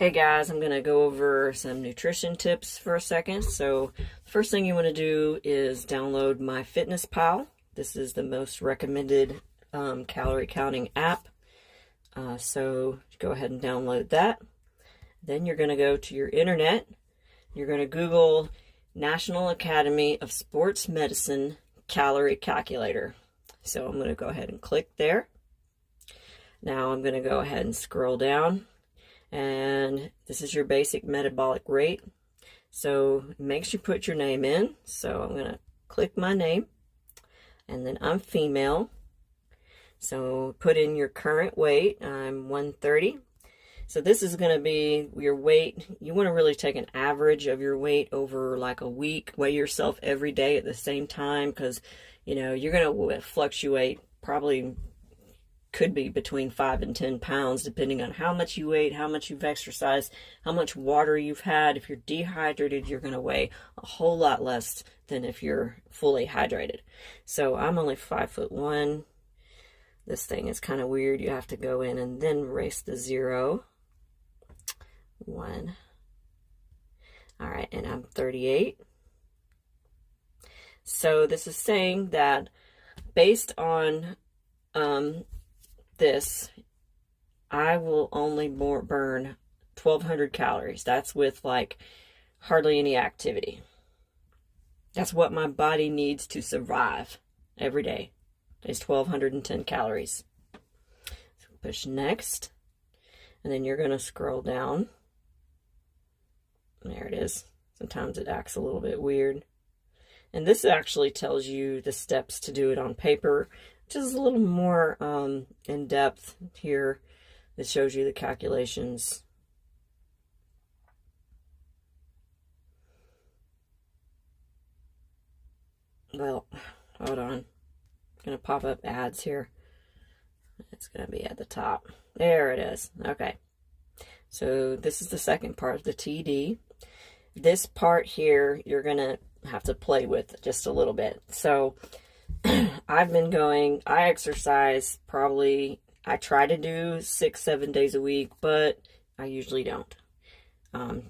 Hey guys, I'm going to go over some nutrition tips for a second. So the first thing you want to do is download Myfitnesspal. This is the most recommended calorie counting app. So go ahead and download that. Then you're going to go to your internet. You're going to Google National Academy of Sports Medicine Calorie Calculator. So I'm going to go ahead and click there. Now I'm going to go ahead and scroll down. And this is your basic metabolic rate. So it makes you put your name in. So I'm going to click my name. And then I'm female. So put in your current weight. I'm 130. So this is going to be your weight. You want to really take an average of your weight over like a week. Weigh yourself every day at the same time because, you know, you're going to fluctuate probably could be between 5 and 10 pounds, depending on how much you ate, how much you've exercised, how much water you've had. If you're dehydrated, you're going to weigh a whole lot less than if you're fully hydrated. So I'm only 5'1". This thing is kind of weird. You have to go in and then erase the 0. 1. All right, and I'm 38. So this is saying that based on this, I will only burn 1,200 calories. That's with like hardly any activity. That's what my body needs to survive every day, is 1,210 calories. So push next, and then you're going to scroll down. There it is. Sometimes it acts a little bit weird. And this actually tells you the steps to do it on paper, which is a little more in depth here. It shows you the calculations. Well, hold on. It's going to pop up ads here. It's going to be at the top. There it is. Okay. So this is the second part, the TD. This part here, you're going to have to play with just a little bit. So I've been going, I exercise probably, I try to do 6-7 days a week, but I usually don't.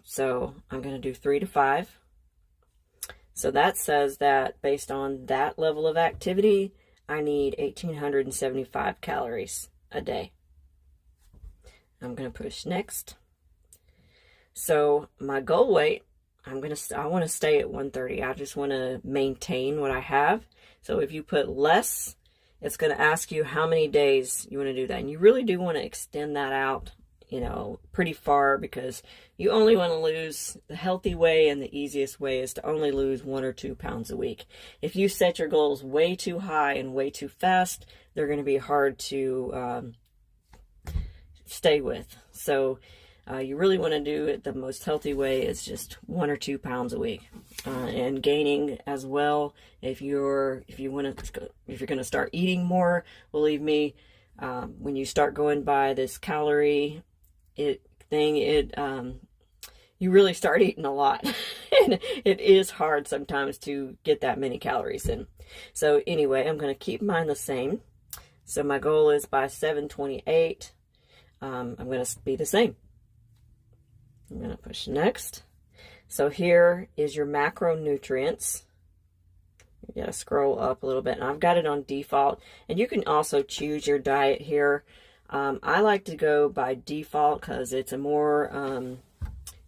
So I'm going to do 3 to 5. So that says that based on that level of activity, I need 1,875 calories a day. I'm going to push next. So my goal weight, I want to stay at 130. I just want to maintain what I have. So if you put less, it's going to ask you how many days you want to do that. And you really do want to extend that out, you know, pretty far, because you only want to lose the healthy way, and the easiest way is to only lose 1 or 2 pounds a week. If you set your goals way too high and way too fast, they're going to be hard to stay with. So you really want to do it the most healthy way is just 1 or 2 pounds a week, and gaining as well. If you're going to start eating more, believe me, when you start going by this calorie thing, you really start eating a lot, and it is hard sometimes to get that many calories in. So anyway, I'm going to keep mine the same. So my goal is by 7:28, I'm going to be the same. I'm going to push next. So here is your macronutrients. You got to scroll up a little bit. And I've got it on default. And you can also choose your diet here. I like to go by default because it's a more,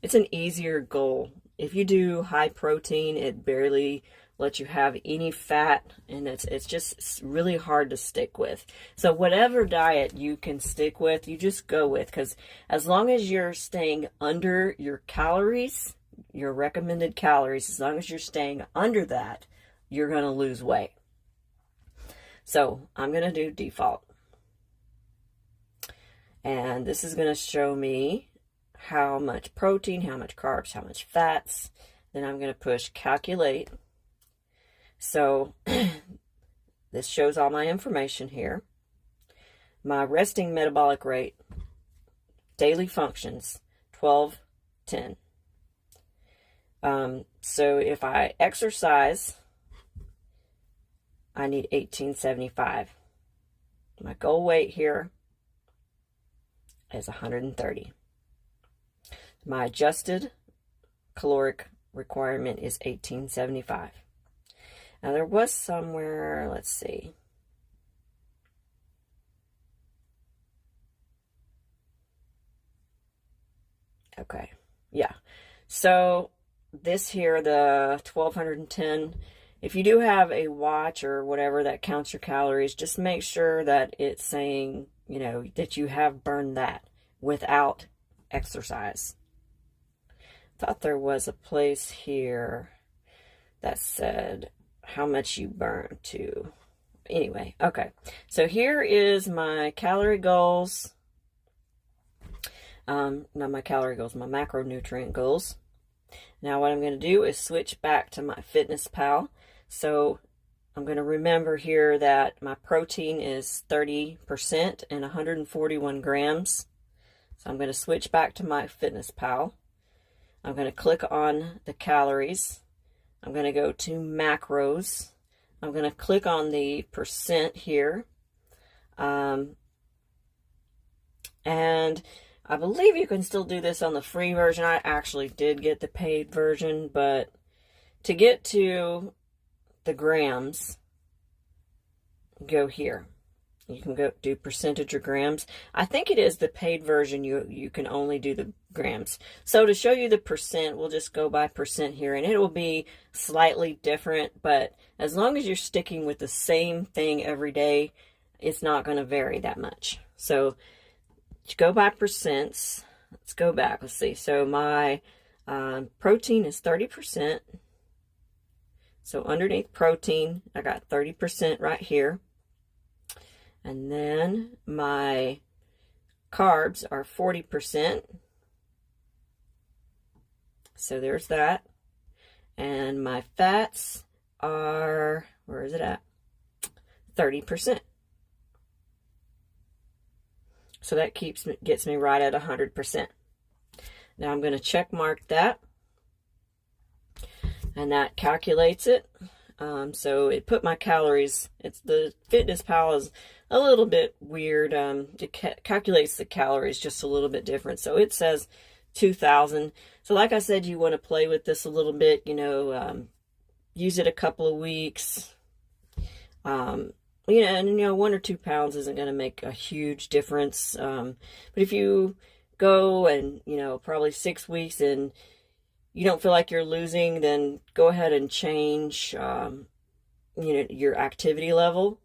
it's an easier goal. If you do high protein, it barely lets you have any fat, and it's just really hard to stick with. So whatever diet you can stick with, you just go with, because as long as you're staying under your calories, your recommended calories, as long as you're staying under that, you're going to lose weight. So I'm going to do default. And this is going to show me how much protein, how much carbs, how much fats. Then I'm going to push calculate. So this shows all my information here. My resting metabolic rate, daily functions, 12:10. So if I exercise, I need 1875. My goal weight here is 130. My adjusted caloric requirement is 1875. Now there was somewhere, let's see. Okay, yeah. So this here, the 1210, if you do have a watch or whatever that counts your calories, just make sure that it's saying, you know, that you have burned that without exercise. Thought there was a place here that said how much you burn too. Anyway, okay. So here is my calorie goals. Not my calorie goals, my macronutrient goals. Now what I'm going to do is switch back to Myfitnesspal. So I'm going to remember here that my protein is 30% and 141 grams. So I'm going to switch back to Myfitnesspal. I'm going to click on the calories. I'm going to go to macros. I'm going to click on the percent here. And I believe you can still do this on the free version. I actually did get the paid version, but to get to the grams, go here. You can go do percentage or grams. I think it is the paid version. You can only do the grams. So to show you the percent, we'll just go by percent here, and it will be slightly different, but as long as you're sticking with the same thing every day, it's not going to vary that much. So go by percents. Let's go back. Let's see. So my protein is 30%. So underneath protein, I got 30% right here. And then my carbs are 40%. So there's that. And my fats are, where is it at? 30%. So that gets me right at 100%. Now I'm going to check mark that. And that calculates it. So it put my calories, it's the Myfitnesspal is a little bit weird. It calculates the calories just a little bit different. So it says 2,000. So like I said, you want to play with this a little bit, you know, use it a couple of weeks. And 1 or 2 pounds isn't going to make a huge difference. But if you go and, probably 6 weeks and you don't feel like you're losing, then go ahead and change, your activity level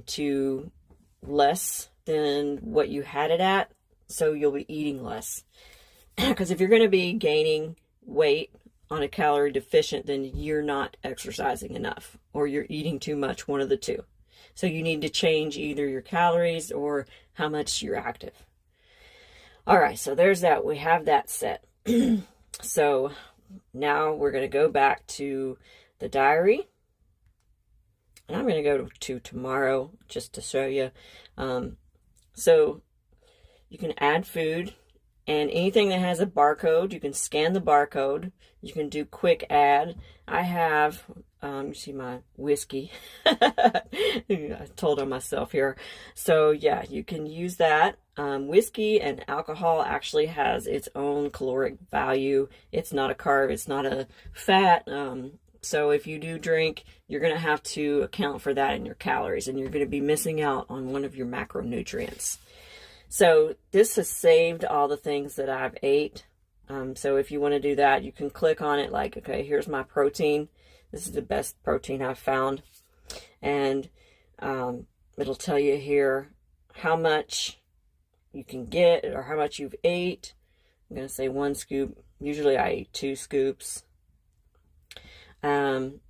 to less than what you had it at. So you'll be eating less. Because if you're going to be gaining weight on a calorie deficient, then you're not exercising enough or you're eating too much, one of the two. So you need to change either your calories or how much you're active. All right, so there's that. We have that set. So now we're going to go back to the diary. And I'm going to go to tomorrow just to show you. So you can add food. And anything that has a barcode, you can scan the barcode. You can do quick add. I have, you see my whiskey. I told on myself here. So yeah, you can use that. Whiskey and alcohol actually has its own caloric value. It's not a carb. It's not a fat. So if you do drink, you're going to have to account for that in your calories. And you're going to be missing out on one of your macronutrients. So this has saved all the things that I've ate. So if you want to do that, you can click on it like, okay, here's my protein. This is the best protein I've found. And it'll tell you here how much you can get or how much you've ate. I'm going to say 1 scoop. Usually I eat 2 scoops. Then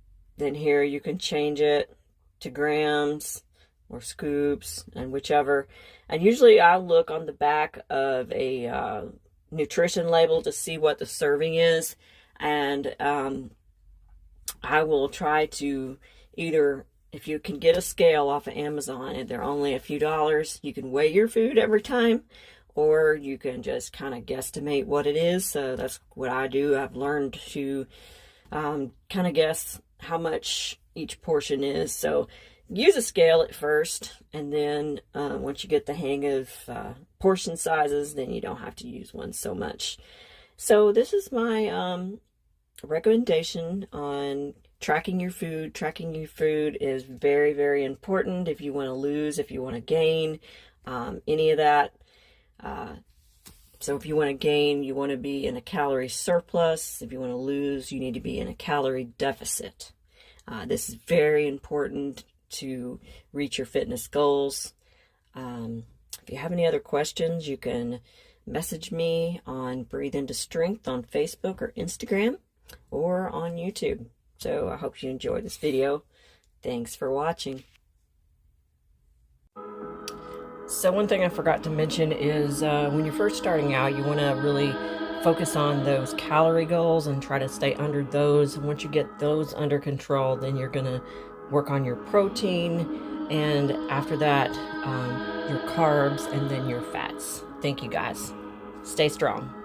here you can change it to grams or scoops and whichever. And usually I'll look on the back of a nutrition label to see what the serving is. And I will try to either, if you can get a scale off of Amazon and they're only a few dollars, you can weigh your food every time. Or you can just kind of guesstimate what it is. So that's what I do. I've learned to kind of guess how much each portion is. So use a scale at first, and then once you get the hang of portion sizes, then you don't have to use one so much. So this is my recommendation on tracking your food. Tracking your food is very, very important if you want to lose, if you want to gain, any of that. So if you want to gain, you want to be in a calorie surplus. If you want to lose, you need to be in a calorie deficit. This is very important to reach your fitness goals. If you have any other questions, you can message me on Breathe Into Strength on Facebook or Instagram or on YouTube. So I hope you enjoyed this video. Thanks for watching. So one thing I forgot to mention is when you're first starting out, you want to really focus on those calorie goals and try to stay under those. And once you get those under control, then you're going to work on your protein, and after that, your carbs, and then your fats. Thank you guys. Stay strong.